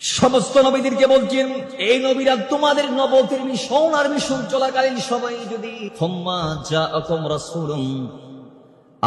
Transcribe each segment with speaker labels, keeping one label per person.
Speaker 1: সমস্ত নবীদেরকে বলছেন, এই নবীরা তোমাদের নবুয়তের মিশন আর মিশন চলাকালীন সবাই যদি থুম্মা জাআকুম রাসূলুন,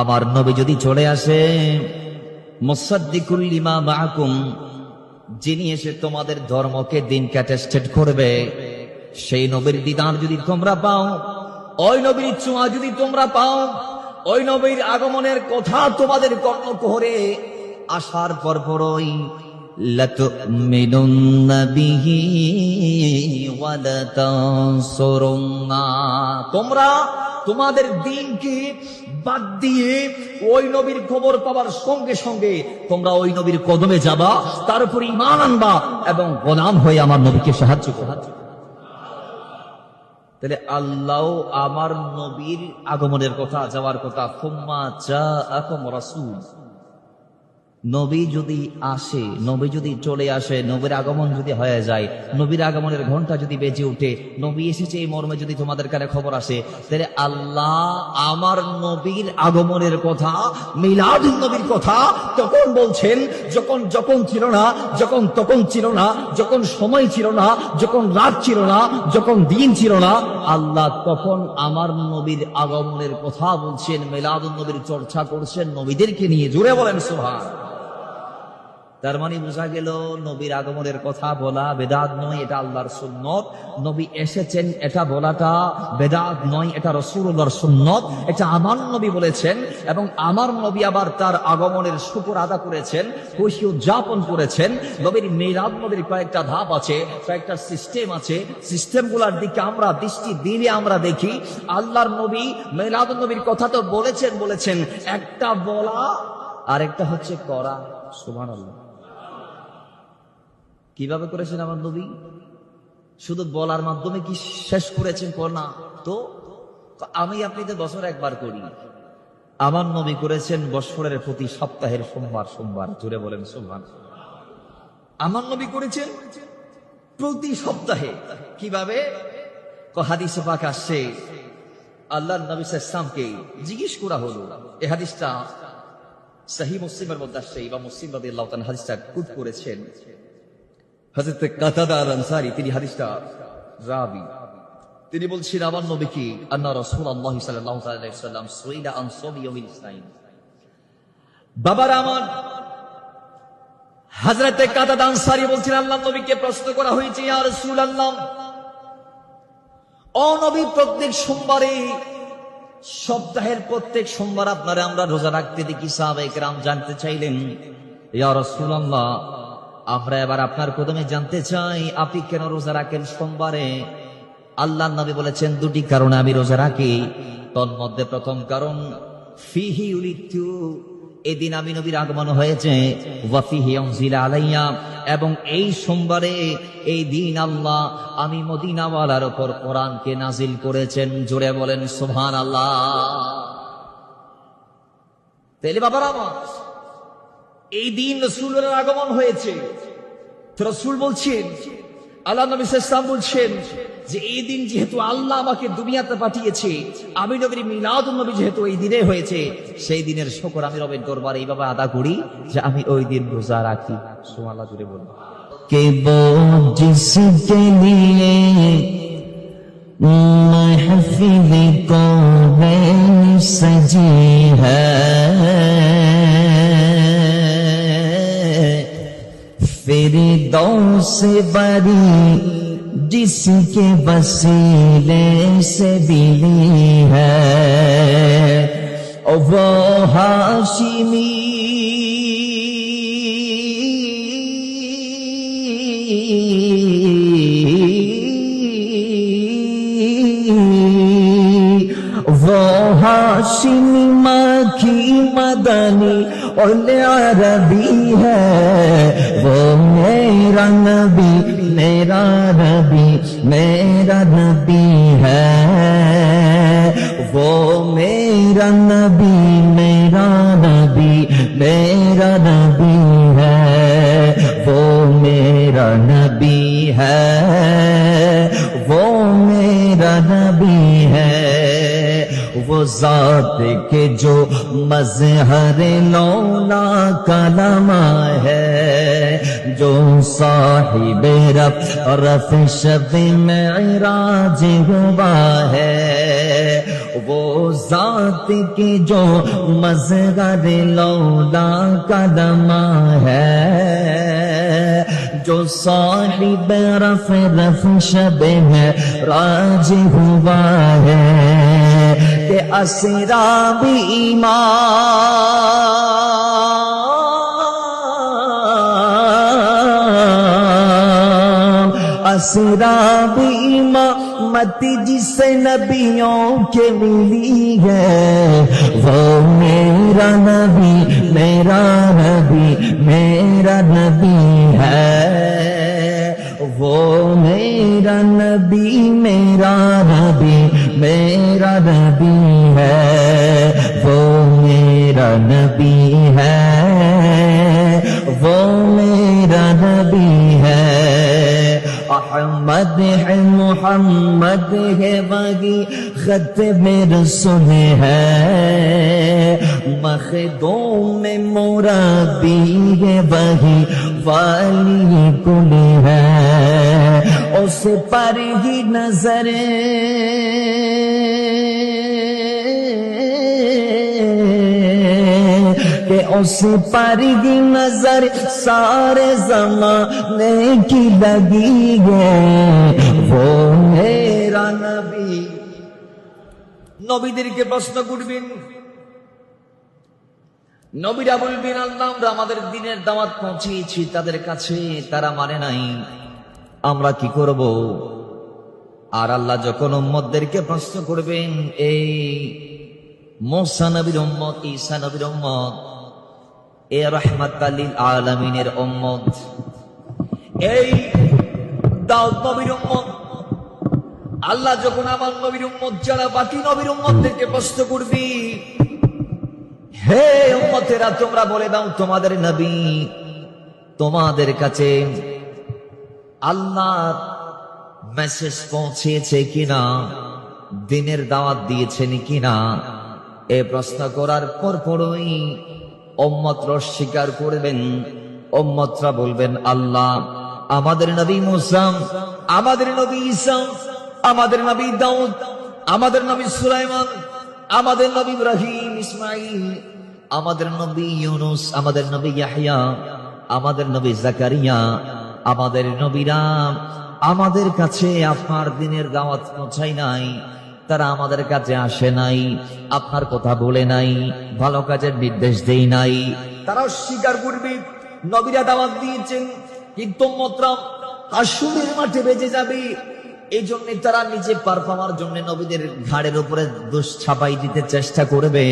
Speaker 1: আমার নবী যদি চলে আসে, মুসাদ্দিকুল লিমা মাআকুম, যিনি এসে তোমাদের ধর্মকে দিনকে অ্যাটেস্টেড করবে, সেই নবীর দিদার যদি তোমরা পাও, ওই নবীর ছোঁয়া যদি তোমরা পাও, ওই নবীর আগমনের কথা তোমাদের কর্ণকুহরে আসার পরপরই লাতুমিনুন্না বিহি ওয়া লাতানসুরুন্না, তোমরা তোমাদের দিনকে বাদ দিয়ে ওই নবীর খবর পাওয়ার সঙ্গে সঙ্গে তোমরা ওই নবীর কদমে যাবা, তার উপর ঈমান আনবা এবং গোলাম হয়ে আমার নবীকে সাহায্য করবা। তাহলে আল্লাহ আমার নবীর আগমনের কথা, যাওয়ার কথা, ফুম্মা জাআকুম রাসূল, নবী যদি আসে, নবী যদি চলে আসে, নবীর আগমন যদি হয়ে যায়, নবীর আগমনের ঘন্টা যদি বেজে উঠে, নবী এসেছে এই মর্মে যদি তোমাদের কাছে খবর আসে, তাহলে আল্লাহ আমার নবীর আগমনের কথা, মিলাদুন নবীর কথা তখন বলছেন যখন যখন ছিল না, যখন তখন ছিল না, যখন সময় ছিল না, যখন রাত ছিল না, যখন দিন ছিল না, আল্লাহ তখন আমার নবীর আগমনের কথা বলছেন, মিলাদুন নবীর চর্চা করছেন নবীদেরকে নিয়ে। জোরে বলেন সুবহান। তার মানে বোঝা গেল নবীর আগমনের কথা বলা বেদাত নয়, এটা আল্লাহর সুন্নত। নবী এসেছেন এটা বলাটা বেদাত নয়, এটা রাসূলুল্লাহর সুন্নত। এটা আমার নবী বলেছেন এবং আমার নবী আবার তার আগমনের শুকর আদা করেছেন, খুশি উদযাপন করেছেন। নবীর মিলাদ নবীর কয়েকটা ধাপ আছে, কয়েকটা সিস্টেম আছে, সিস্টেমগুলোর দিকে আমরা দৃষ্টি দিলে আমরা দেখি আল্লাহর নবী মিলাদ নবীর কথা তো বলেছেন, একটা বলা আর একটা হচ্ছে করা। সুবহানাল্লাহ। কিভাবে করেছেন আমার নবী? শুধু বলার মাধ্যমে কি শেষ করেছেন? না তো, আমি আপনি তো বছর একবার করি, আমার নবী করেছেন বছরের প্রতি সপ্তাহের সোমবার সোমবার। জুড়ে বলেন সুবহান। আমার নবী করেছেন প্রতি সপ্তাহে। কিভাবে? হাদিসে পাক আসছে, আল্লাহর নবী সাল্লাল্লাহু আলাইহি ওয়াসাল্লামকে জিজ্ঞেস করা হলো, এই হাদিসটা সহিহ মুসলিমের মধ্যে আসছে, ইমাম মুসলিম রাদিয়াল্লাহু তাআলা হাদিসটা কোট করেছেন। হযরত কাতাদা আল-আনসারী তিনি হাদিসটা রাবী, তিনি বলছেন আমার নবীকে আন্না রাসূলুল্লাহ সাল্লাল্লাহু আলাইহি ওয়াসাল্লাম সুইলা আন সাওমি ইয়াউমিল ইসনাইন। বাবার আমার হযরত কাতাদা আনসারী বলছেন আল্লাহর নবীকে প্রশ্ন করা হয়েছে, ইয়া রাসূলুল্লাহ, ও নবী, প্রত্যেক সোমবারে, সপ্তাহের প্রত্যেক সোমবার আপনারা আমরা রোজা রাখতে দেখি। সাহাবায়ে কেরাম জানতে চাইলেন, ইয়া রাসূলুল্লাহ, আমরা এবার আপনার কদমে জানতে চাই আপনি কেন রোজা রাখেন সোমবারে? আল্লাহর নবী বলেছেন দুটি কারণে আমি রোজা রাখি। তন্মধ্যে প্রথম কারণ, ফিহি উলিদতু, এদিন আমি নবীর আগমন হয়েছে, ওয়া ফিহি উনজিলা আলাইয়া, এবং এই সোমবারে এই দিন আল্লাহ আমি মদিনাওয়ালার উপর কোরআনকে নাজিল করেছেন। জোরে বলেন সুবহানাল্লাহ। তাহলে বাবার আমার, এই দিন রাসূলের আগমন হয়েছে, তো রাসূল বলছেন, আল্লাহ নবী সাল্লাল্লাহু আলাইহি ওয়াসাল্লাম বলছেন যে এই দিন যেহেতু আল্লাহ আমাকে দুনিয়াতে পাঠিয়েছে, আমি নবীর মিলাদুন নবী যেহেতু এই দিনে হয়েছে, সেই দিনের শুকর আমি রবের দরবারে এইভাবে আদা করি যে আমি ওই দিন রোজা রাখি। সুবহানাল্লাহ, জুড়ে বলুন।
Speaker 2: কে वो जिसके लिए महफिल कौन सजी है, फिरदौस बरी जिसके वसीले से मिली है, वो हाशिमी वो हाशिमी मक्की मदनी और अरबी है, वो मेरा नबी मेरा नबी मेरा नबी है, वो मेरा नबी मेरा नबी मेरा नबी है, वो मेरा नबी है, वो मेरा नबी है, वो ذات کے جو مظہر لولا کلمہ ہے جو صاحب رف شب معراج ہوا ہے وہ ذات کی جو مظہر لولا کلمہ ہے جو صاحب رف شب معراج ہوا ہے کہ اسراب اسراب امامت جسے نبیوں کے ملی ہے وہ میرا نبی میرا نبی میرا نبی ہے وہ میرا نبی میرا نبی میرا نبی ہے وہ میرا نبی ہے وہ میرا نبی ہے احمد ہے محمد ہے وہی ختم رسول ہے مخدوم مربی ہے وہی والی کل ہے اس پر ہی نظر کہ اس پر ہی نظر سارے زمانے کی لگی ہے وہ میرا نبی
Speaker 1: নবীদেরকে প্রশ্ন করবেন, নবীরা বলবেন আল্লাহ আমরা আমাদের দিনের দাওয়াত পৌঁছিয়েছি তাদের কাছে, তারা মানে নাই, আমরা কি করব? আর আল্লাহ যখন উম্মতদেরকে প্রশ্ন করবেন, এই মুসা নবীর উম্মত, ঈসা নবীর উম্মত, এ রাহমাতাল লিল আলামিনের উম্মত, এই দাউদ নবীর উম্মত, আল্লাহ যখন আমার নবীর উম্মত যারা বাকি নবীর উম্মতদেরকে প্রশ্ন করবি, হে উম্মতেরা তোমরা বলে দাও তোমাদের নবী তোমাদের কাছে আল্লাহ মেসেজ পৌঁছেছে কিনা, দিনের দাওয়াত দিয়েছেন কিনা। এ প্রশ্ন করার পরপরই উম্মতরা স্বীকার করবেন, উম্মতরা বলবেন আল্লাহ আমাদের নবী মুসা, আমাদের নবী ঈসা, আমাদের নবী দাউদ, আমাদের নবী সুলাইমান, আমাদের নবী ইব্রাহিম ইসমাঈল, আমাদের নবী ইউনুস, আমাদের নবী ইয়াহইয়া, আমাদের নবী জাকারিয়া, আমাদের নবীরা আমাদের কাছে আপনার দিনের দাওয়াত পৌঁছায় নাই, তারা আমাদের কাছে আসে নাই, আপনার কথা বলে নাই, ভালো কাজের নির্দেশ দেই নাই। তারা স্বীকার করবে নবীরা দাওয়াত দিয়েছেন, কিন্তু উম্মতরা হাসরের মাঠে বেঁচে যাবে। এই জন্য তারা নিজে পার পাওয়ার জন্য নবীদের ঘাড়ের উপরে দোষ ছাপাই দিতে চেষ্টা করবে।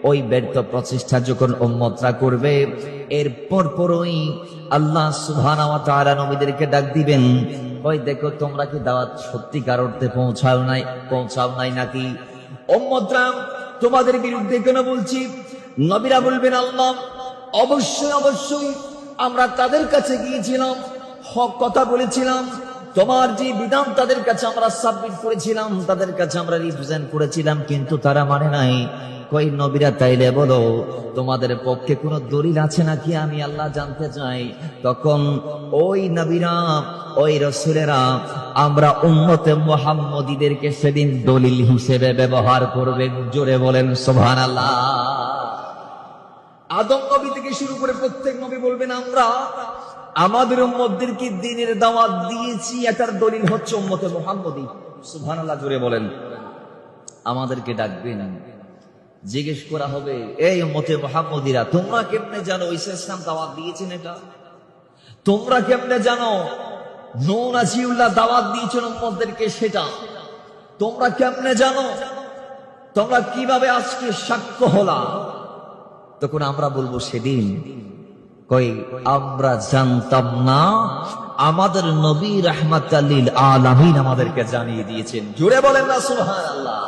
Speaker 1: ওই ব্যর্থ প্রচেষ্টা যখন উম্মতরা করবে, এর পরপরই আল্লাহ সুবহানাহু ওয়া তাআলা নবীদেরকে ডাক দিবেন, ওই দেখো তোমরা কি দাওয়াত সত্যিকার অর্থে পৌঁছাও নাই নাকি? উম্মতরা তোমাদের বিরুদ্ধে কেন বলছি? নবীরা বলবেন আল্লাহ অবশ্যই অবশ্যই আমরা তাদের কাছে গিয়েছিলাম, হক কথা বলেছিলাম, তোমার যে বিধান তাদের কাছে আমরা সাবমিট করেছিলাম, তাদের কাছে আমরা রিপ্রেজেন্ট করেছিলাম, কিন্তু তারা মানে নাই। কই নবীরা তাইলে বলো তোমাদের পক্ষে কোন দলিল আছে নাকি, আমি আল্লাহ জানতে চাই। তখন ওই নবীরা ওই রাসূলেরা আমরা উম্মতে মুহাম্মদীদেরকে সেদিন দলিল হিসেবে ব্যবহার করবেন। জোরে বলেন সুবহানাল্লাহ। আদম নবী থেকে শুরু করে প্রত্যেক নবী বলবেন আমরা আমাদের উম্মতদেরকে দ্বীনের দাওয়াত দিয়েছি, এটার দলিল হচ্ছে উম্মতে মুহাম্মদী। সুবহানাল্লাহ, জোরে বলেন। আমাদেরকে ডাকবেন, জিজ্ঞেস করা হবে এই উম্মতে মুহাম্মদীরা তোমরা কেমনে জানো ঈসা ইসলাম দাওয়াত দিয়েছেন? এটা তোমরা কেমনে জানো নূহ নাসিউল্লাহ দাওয়াত দিয়েছেন উম্মতদেরকে? সেটা তোমরা কেমনে জানো? তোমরা কিভাবে আজকে সাক্ষ্য হলা? তখন আমরা বলবো সেদিন কই আমরা জানতাম না, আমাদের নবী রাহমাতাল লিল আলামিন আমাদেরকে জানিয়ে দিয়েছেন। জোরে বলেন না সুবহানাল্লাহ।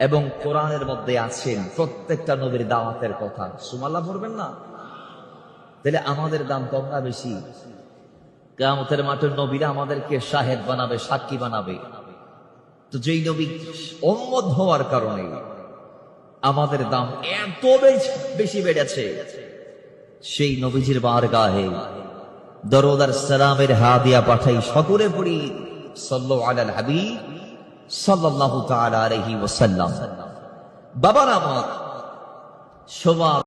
Speaker 1: এবং কোরআনের মধ্যে আছেন প্রত্যেকটা নবীর দাওয়াতের কথা। সুবহানাল্লাহ পড়বেন না? তাহলে আমাদের দাম কম না বেশি? কিয়ামতের মাঠে নবীরা আমাদেরকে শাহেদ বানাবে, সাক্ষী বানাবে। তো যেই নবী উম্মত হওয়ার কারণে আমাদের দাম এত বেশি বেড়েছে, সেই নবীজির বারগাহে দরুদ আর সালামের হাদিয়া পাঠাই সকলে পড়ি সাল্লাল্লাহু আলাল হাবিব সাল্লাল্লাহু তাআলা আলাইহি ওয়াসাল্লাম। বাবার আমার সবার